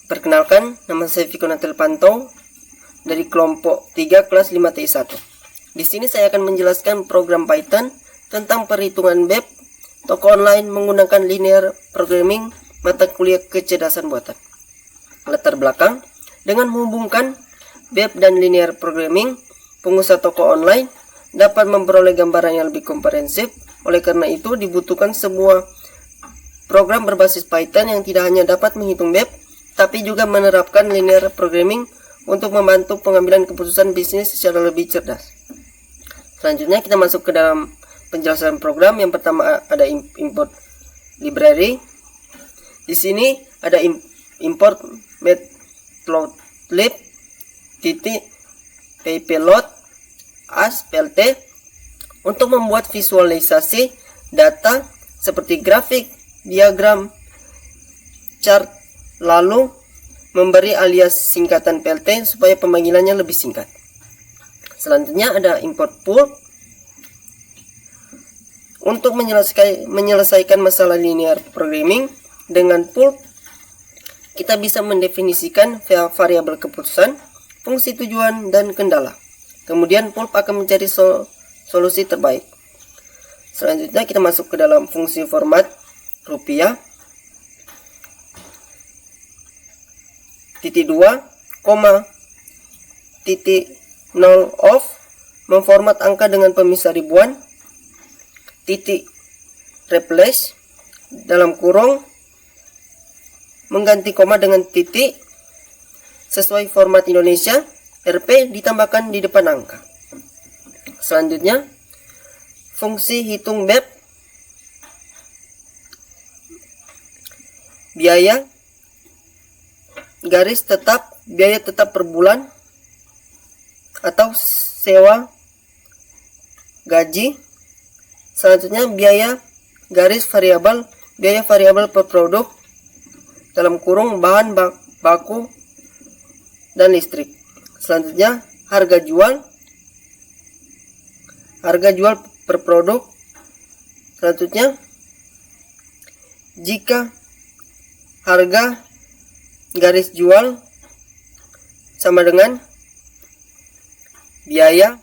Perkenalkan, nama saya Viko Natal Pantong dari kelompok 3 kelas 5TI1. Di sini saya akan menjelaskan program Python tentang perhitungan BEP, toko online menggunakan linear programming, mata kuliah kecerdasan buatan. Latar belakang, dengan menghubungkan BEP dan linear programming, pengusaha toko online dapat memperoleh gambaran yang lebih komprehensif. Oleh karena itu, dibutuhkan sebuah program berbasis Python yang tidak hanya dapat menghitung BEP, tapi juga menerapkan linear programming untuk membantu pengambilan keputusan bisnis secara lebih cerdas. Selanjutnya kita masuk ke dalam penjelasan program. Yang pertama ada import library. Di sini ada import matplotlib .pyplot as plt untuk membuat visualisasi data seperti grafik, diagram, chart, lalu memberi alias singkatan plt supaya pemanggilannya lebih singkat. Selanjutnya ada import pulp untuk menyelesaikan masalah linear programming. Dengan pulp kita bisa mendefinisikan variabel keputusan, fungsi tujuan, dan kendala. Kemudian pulp akan mencari solusi terbaik. Selanjutnya kita masuk ke dalam fungsi format rupiah. Titik 2, titik 0 off memformat angka dengan pemisah ribuan. Titik replace dalam kurung mengganti koma dengan titik sesuai format Indonesia. RP ditambahkan di depan angka. Selanjutnya fungsi hitung BEP. Biaya garis tetap, biaya tetap per bulan atau sewa gaji. Selanjutnya biaya garis variabel, biaya variabel per produk dalam kurung bahan baku dan listrik. Selanjutnya harga jual per produk. Selanjutnya jika harga garis jual sama dengan biaya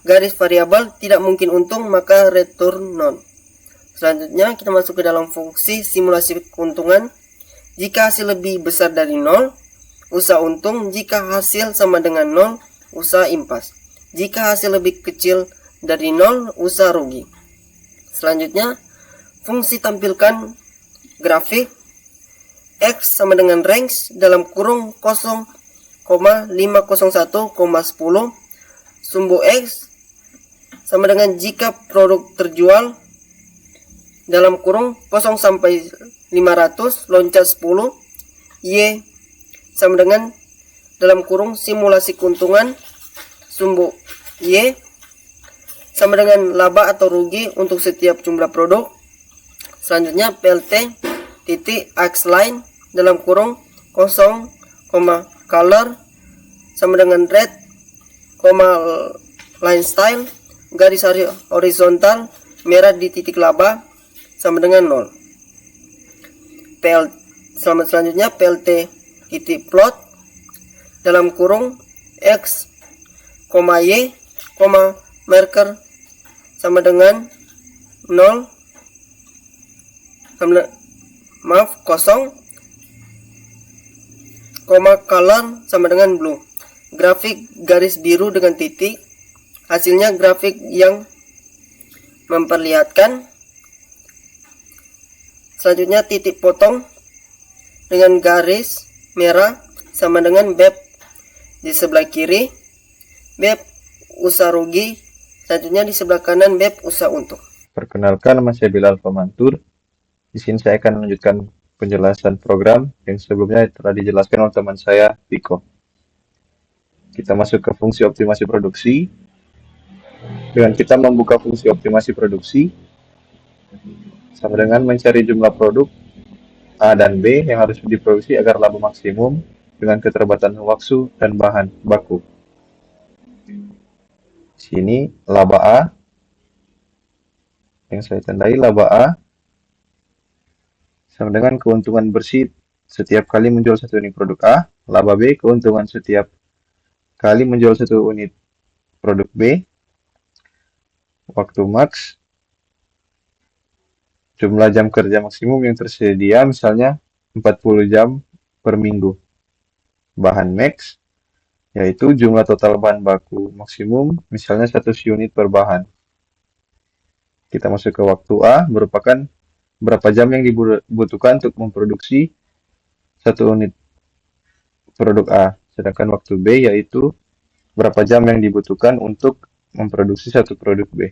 garis variabel tidak mungkin untung, maka return none. Selanjutnya kita masuk ke dalam fungsi simulasi keuntungan. Jika hasil lebih besar dari 0, usaha untung. Jika hasil sama dengan 0, usaha impas. Jika hasil lebih kecil dari 0, usaha rugi. Selanjutnya fungsi tampilkan grafik. X sama dengan range dalam kurung 0,501,10. Sumbu X sama dengan jika produk terjual dalam kurung 0 sampai 500 loncat 10. Y sama dengan dalam kurung simulasi keuntungan. Sumbu Y sama dengan laba atau rugi untuk setiap jumlah produk. Selanjutnya plt titik axline dalam kurung 0, color sama dengan red, line style garis horizontal merah di titik laba sama dengan 0. Selanjutnya plt titik plot dalam kurung x, y, marker sama dengan 0, kosong, color sama dengan blue. Grafik garis biru dengan titik. Hasilnya grafik yang memperlihatkan. Selanjutnya titik potong dengan garis merah sama dengan BEP di sebelah kiri, BEP usaha rugi. Selanjutnya di sebelah kanan BEP usaha untung. Perkenalkan, nama saya Bilal Famantur. Di sini saya akan melanjutkan penjelasan program yang sebelumnya telah dijelaskan oleh teman saya, Viko. Kita masuk ke fungsi optimasi produksi. Dengan kita membuka fungsi optimasi produksi, sama dengan mencari jumlah produk A dan B yang harus diproduksi agar laba maksimum dengan keterbatasan waktu dan bahan baku. Sini laba A, yang saya tandai laba A sama dengan keuntungan bersih setiap kali menjual satu unit produk A. Laba B, keuntungan setiap kali menjual satu unit produk B. Waktu max, jumlah jam kerja maksimum yang tersedia, misalnya 40 jam per minggu. Bahan max, yaitu jumlah total bahan baku maksimum, misalnya 100 unit per bahan. Kita masuk ke waktu A, merupakan berapa jam yang dibutuhkan untuk memproduksi satu unit produk A. Sedangkan waktu B yaitu berapa jam yang dibutuhkan untuk memproduksi satu produk B.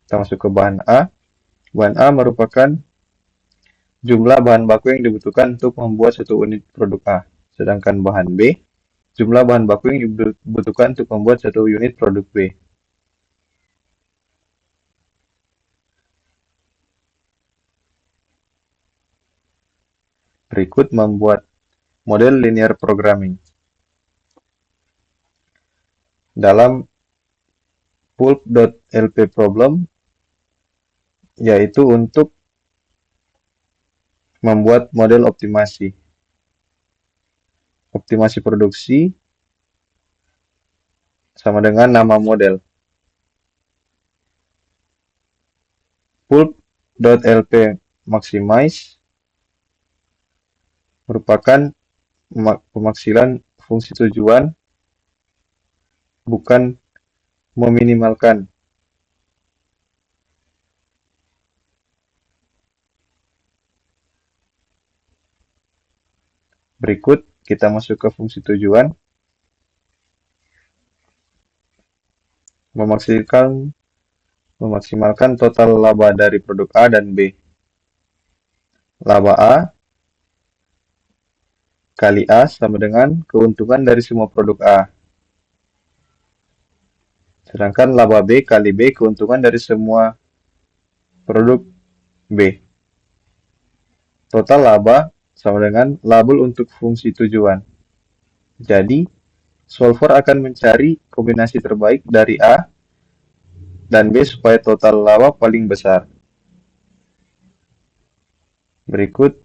Kita masuk ke bahan A. Bahan A merupakan jumlah bahan baku yang dibutuhkan untuk membuat satu unit produk A. Sedangkan bahan B, jumlah bahan baku yang dibutuhkan untuk membuat satu unit produk B. Berikut membuat model linear programming. Dalam pulp.lp problem, yaitu untuk membuat model optimasi. Optimasi produksi sama dengan nama model. Pulp.lp maximize merupakan pemaksilan fungsi tujuan, bukan meminimalkan. Berikut kita masuk ke fungsi tujuan. Memaksimalkan total laba dari produk A dan B. Laba A kali A sama dengan keuntungan dari semua produk A. Sedangkan laba B kali B keuntungan dari semua produk B. Total laba sama dengan label untuk fungsi tujuan. Jadi, solver akan mencari kombinasi terbaik dari A dan B supaya total laba paling besar. Berikut,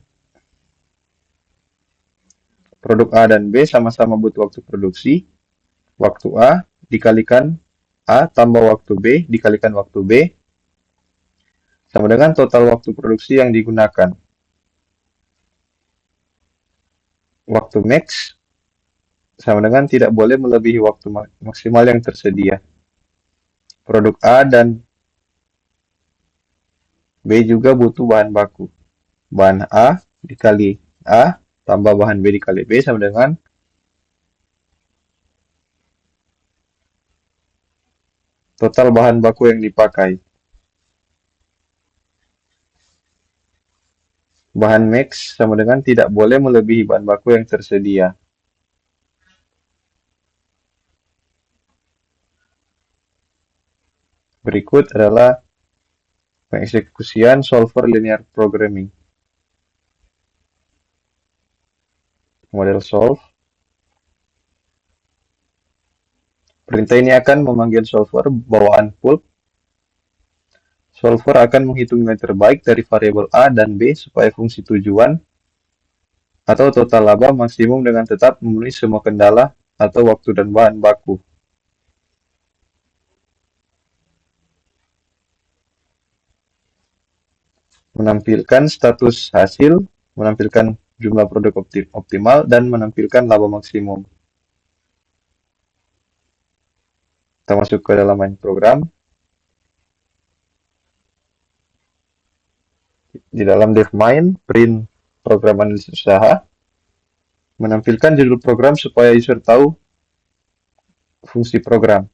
produk A dan B sama-sama butuh waktu produksi. Waktu A dikalikan A tambah waktu B dikalikan waktu B sama dengan total waktu produksi yang digunakan. Waktu max sama dengan tidak boleh melebihi waktu maksimal yang tersedia. Produk A dan B juga butuh bahan baku. Bahan A dikali A tambah bahan B dikali B sama dengan total bahan baku yang dipakai. Bahan max sama dengan tidak boleh melebihi bahan baku yang tersedia. Berikut adalah pengeksekusian solver linear programming. Model solve. Perintah ini akan memanggil solver bawaan pulp. Solver akan menghitung nilai terbaik dari variabel A dan B supaya fungsi tujuan atau total laba maksimum dengan tetap memenuhi semua kendala atau waktu dan bahan baku. Menampilkan status hasil, menampilkan jumlah produk optimal, dan menampilkan laba maksimum. Kita masuk ke dalam main program. Di dalam dev main, print program analisis usaha, menampilkan judul program supaya user tahu fungsi program.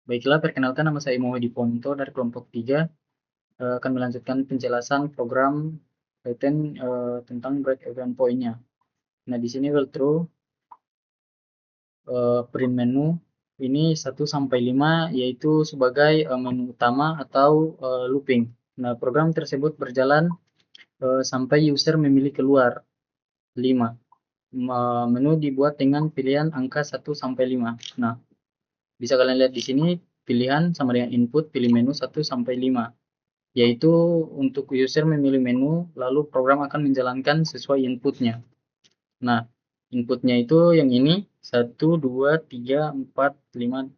Baiklah, perkenalkan nama saya Muhammad Ponto dari kelompok 3. Akan melanjutkan penjelasan program Python tentang break even point-nya. Nah, di sini walkthrough print menu ini 1 sampai 5 yaitu sebagai menu utama atau looping. Nah, program tersebut berjalan sampai user memilih keluar 5. Menu dibuat dengan pilihan angka 1 sampai 5. Nah, bisa kalian lihat di sini pilihan sama dengan input pilih menu 1 sampai 5. yaitu untuk user memilih menu, lalu program akan menjalankan sesuai inputnya. Nah, inputnya itu yang ini, 1, 2, 3, 4, 5.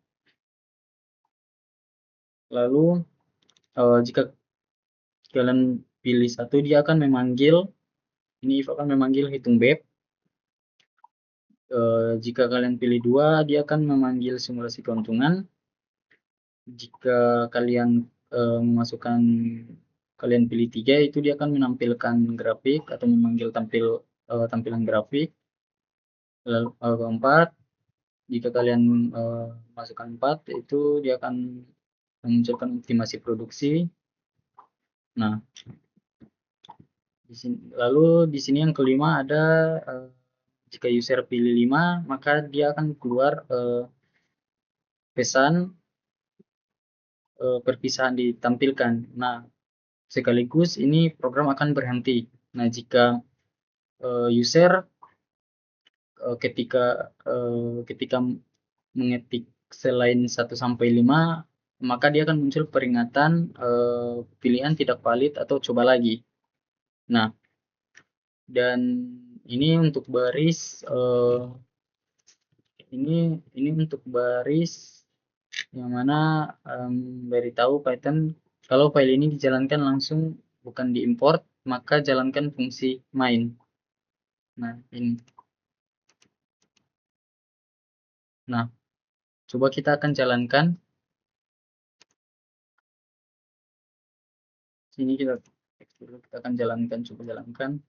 Lalu jika kalian pilih satu, dia akan memanggil, ini if akan memanggil hitung BEP. Jika kalian pilih 2, dia akan memanggil simulasi keuntungan. Jika kalian memasukkan, kalian pilih 3, itu dia akan menampilkan grafik atau memanggil tampilan grafik. Lalu keempat, jika kalian masukkan 4, itu dia akan memunculkan optimasi produksi. Nah, lalu di sini yang kelima ada jika user pilih 5, maka dia akan keluar pesan perpisahan ditampilkan. Nah, sekaligus ini program akan berhenti. Nah, jika user ketika mengetik selain 1 sampai 5, maka dia akan muncul peringatan pilihan tidak valid atau coba lagi. Nah, dan ini untuk baris ini untuk baris yang mana beritahu Python kalau file ini dijalankan langsung, bukan diimport, maka jalankan fungsi main. Nah, ini. Nah, coba kita akan jalankan. Sini kita akan jalankan, coba jalankan.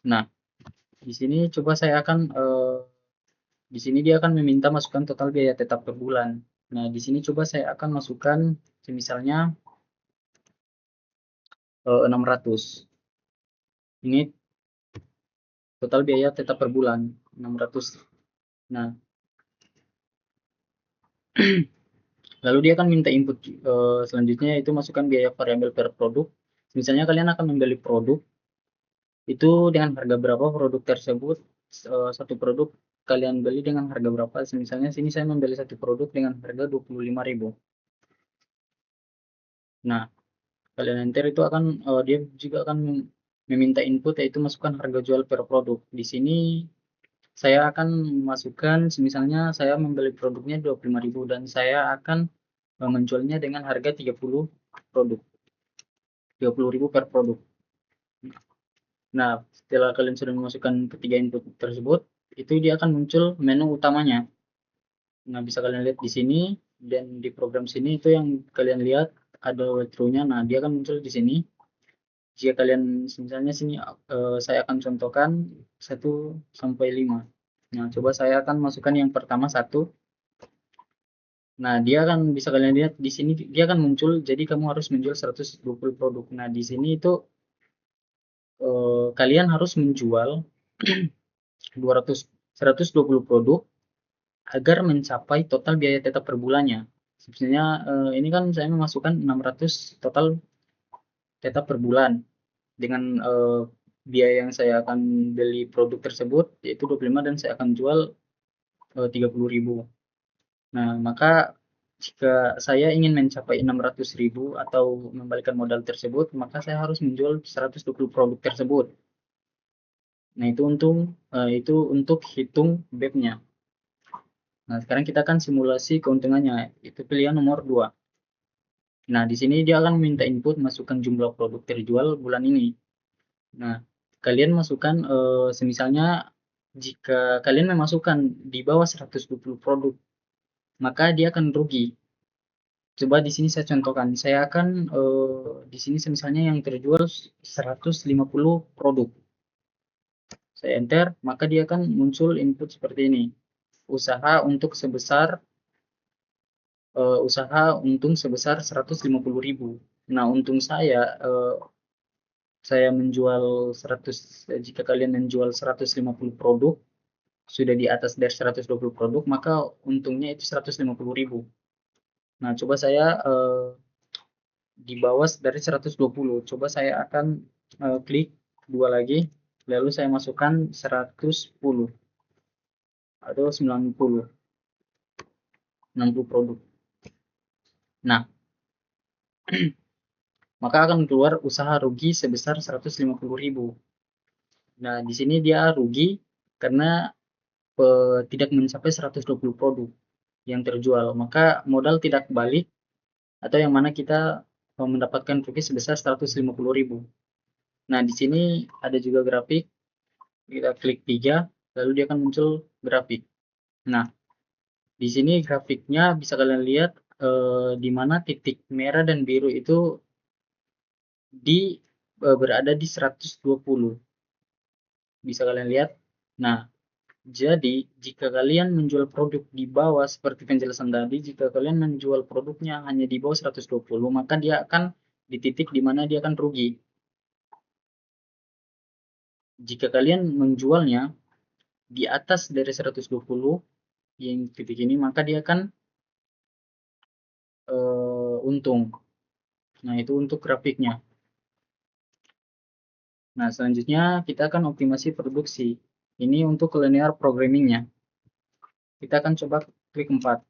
Nah, di sini coba saya akan di sini dia akan meminta masukkan total biaya tetap per bulan. Nah, di sini coba saya akan masukkan misalnya 600. Ini total biaya tetap per bulan 600. Nah, lalu dia akan minta input selanjutnya, itu masukkan biaya variabel per produk. Misalnya kalian akan membeli produk itu dengan harga berapa, produk tersebut satu produk kalian beli dengan harga berapa. Misalnya sini saya membeli satu produk dengan harga 25.000. Nah, kalian enter itu akan dia juga akan meminta input, yaitu masukkan harga jual per produk. Di sini saya akan masukkan, misalnya saya membeli produknya 25.000 dan saya akan menjualnya dengan harga 30 produk. 30.000 per produk. Nah, setelah kalian sudah memasukkan ketiga input tersebut, itu dia akan muncul menu utamanya. Nah, bisa kalian lihat di sini, dan di program sini itu yang kalian lihat ada walkthrough-nya. Nah, dia akan muncul di sini. Jika kalian misalnya sini saya akan contohkan 1 sampai 5. Nah, coba saya akan masukkan yang pertama 1. Nah, dia akan bisa kalian lihat di sini dia akan muncul, jadi kamu harus menjual 120 produk. Nah, di sini itu kalian harus menjual 120 produk agar mencapai total biaya tetap per bulannya. Sebenarnya ini kan saya memasukkan 600 total tetap per bulan dengan biaya yang saya akan beli produk tersebut yaitu 25 dan saya akan jual 30.000. Nah, maka jika saya ingin mencapai 600.000 atau membalikan modal tersebut, maka saya harus menjual 120 produk tersebut. Nah, itu untuk hitung BEP-nya. Nah, sekarang kita akan simulasi keuntungannya. Itu pilihan nomor 2. Nah, di sini dia akan minta input masukkan jumlah produk terjual bulan ini. Nah, kalian masukkan semisalnya jika kalian memasukkan di bawah 120 produk, maka dia akan rugi. Coba di sini saya contohkan. Saya akan di sini misalnya yang terjual 150 produk. Saya enter, maka dia akan muncul input seperti ini. Usaha untung sebesar 150.000. Nah, untung saya menjual 100, jika kalian menjual 150 produk sudah di atas dari 120 produk, maka untungnya itu 150.000. Nah, coba saya di bawah dari 120. Coba saya akan klik 2 lagi, lalu saya masukkan 110 atau 90 60 produk. Nah, maka akan keluar usaha rugi sebesar 150.000. Nah, di sini dia rugi karena tidak mencapai 120 produk yang terjual, maka modal tidak balik atau yang mana kita mendapatkan rugi sebesar 150.000. Nah, di sini ada juga grafik, kita klik 3, lalu dia akan muncul grafik. Nah, di sini grafiknya bisa kalian lihat di mana titik merah dan biru itu berada di 120. Bisa kalian lihat. Nah, jadi jika kalian menjual produk di bawah seperti penjelasan tadi, jika kalian menjual produknya hanya di bawah 120, maka dia akan di titik di mana dia akan rugi. Jika kalian menjualnya di atas dari 120 yang titik ini, maka dia akan untung. Nah, itu untuk grafiknya. Nah, selanjutnya kita akan optimasi produksi. Ini untuk linear programmingnya. Kita akan coba klik 4.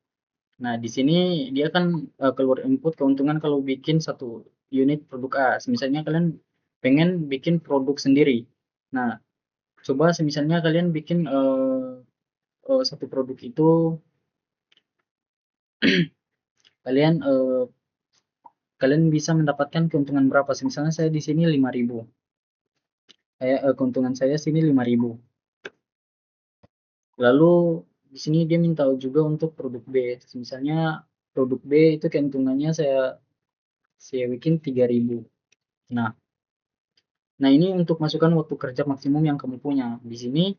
Nah, di sini dia akan keluar input keuntungan kalau bikin satu unit produk A. Misalnya kalian pengen bikin produk sendiri. Nah, coba misalnya kalian bikin satu produk itu kalian kalian bisa mendapatkan keuntungan berapa? Misalnya saya di sini 5.000. Keuntungan saya sini 5.000. Lalu di sini dia minta juga untuk produk B. Misalnya produk B itu keuntungannya saya bikin 3.000. Nah, ini untuk masukkan waktu kerja maksimum yang kamu punya. Di sini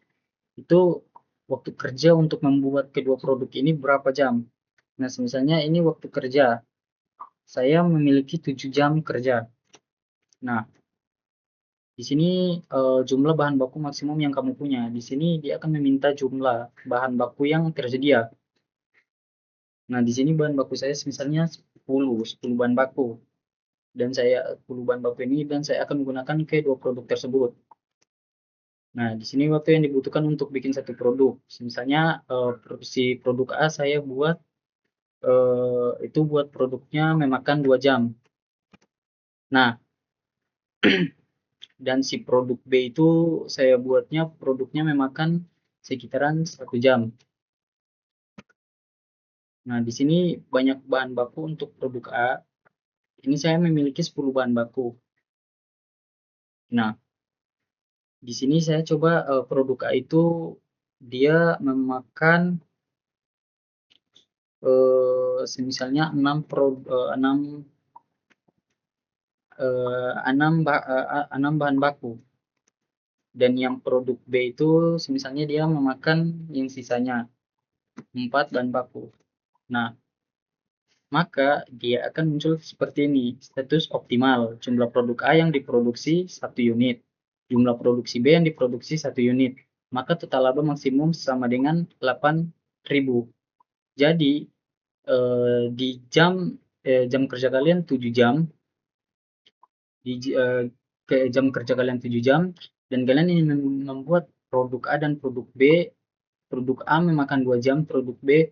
itu waktu kerja untuk membuat kedua produk ini berapa jam. Nah, misalnya ini waktu kerja. Saya memiliki 7 jam kerja. Nah, di sini jumlah bahan baku maksimum yang kamu punya. Di sini dia akan meminta jumlah bahan baku yang tersedia. Nah, di sini bahan baku saya misalnya 10 bahan baku. Dan saya 10 bahan baku ini dan saya akan menggunakan ke dua produk tersebut. Nah, di sini waktu yang dibutuhkan untuk bikin satu produk. Misalnya si produk A saya buat itu buat produknya memakan 2 jam. Nah, dan si produk B itu saya buatnya produknya memakan sekitaran 1 jam. Nah, di sini banyak bahan baku untuk produk A. Ini saya memiliki 10 bahan baku. Nah, di sini saya coba produk A itu dia memakan misalnya 6 bahan baku. Dan yang produk B itu misalnya dia memakan yang sisanya 4 bahan baku. Nah, maka dia akan muncul seperti ini, status optimal, jumlah produk A yang diproduksi 1 unit, jumlah produksi B yang diproduksi 1 unit, maka total laba maksimum sama dengan 8.000. Jadi di jam kerja kalian 7 jam, jam kerja kalian 7 jam, dan kalian ingin membuat produk A dan produk B, produk A memakan 2 jam, produk B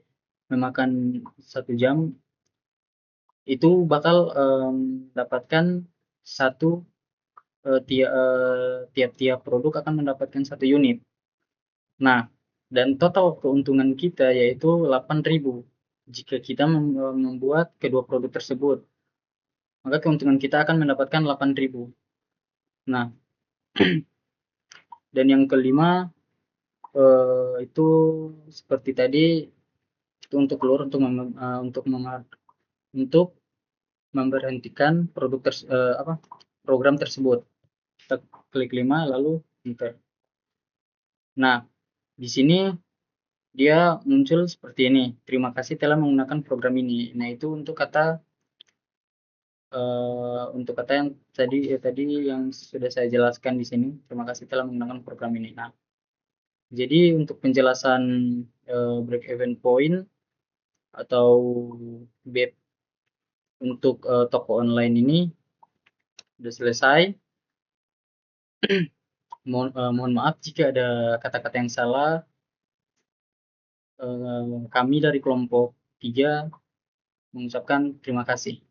memakan 1 jam, itu bakal mendapatkan tiap-tiap produk akan mendapatkan 1 unit. Nah, dan total keuntungan kita yaitu 8.000 jika kita membuat kedua produk tersebut. Maka keuntungan kita akan mendapatkan 8.000. Nah, dan yang kelima itu seperti tadi itu untuk keluar untuk memberhentikan program tersebut. Kita klik 5 lalu enter. Nah, di sini dia muncul seperti ini. Terima kasih telah menggunakan program ini. Nah, itu untuk kata yang tadi yang sudah saya jelaskan di sini. Terima kasih telah menggunakan program ini. Nah, jadi untuk penjelasan break even point atau BEP untuk toko online ini sudah selesai. Mohon maaf jika ada kata-kata yang salah. Kami dari kelompok 3 mengucapkan terima kasih.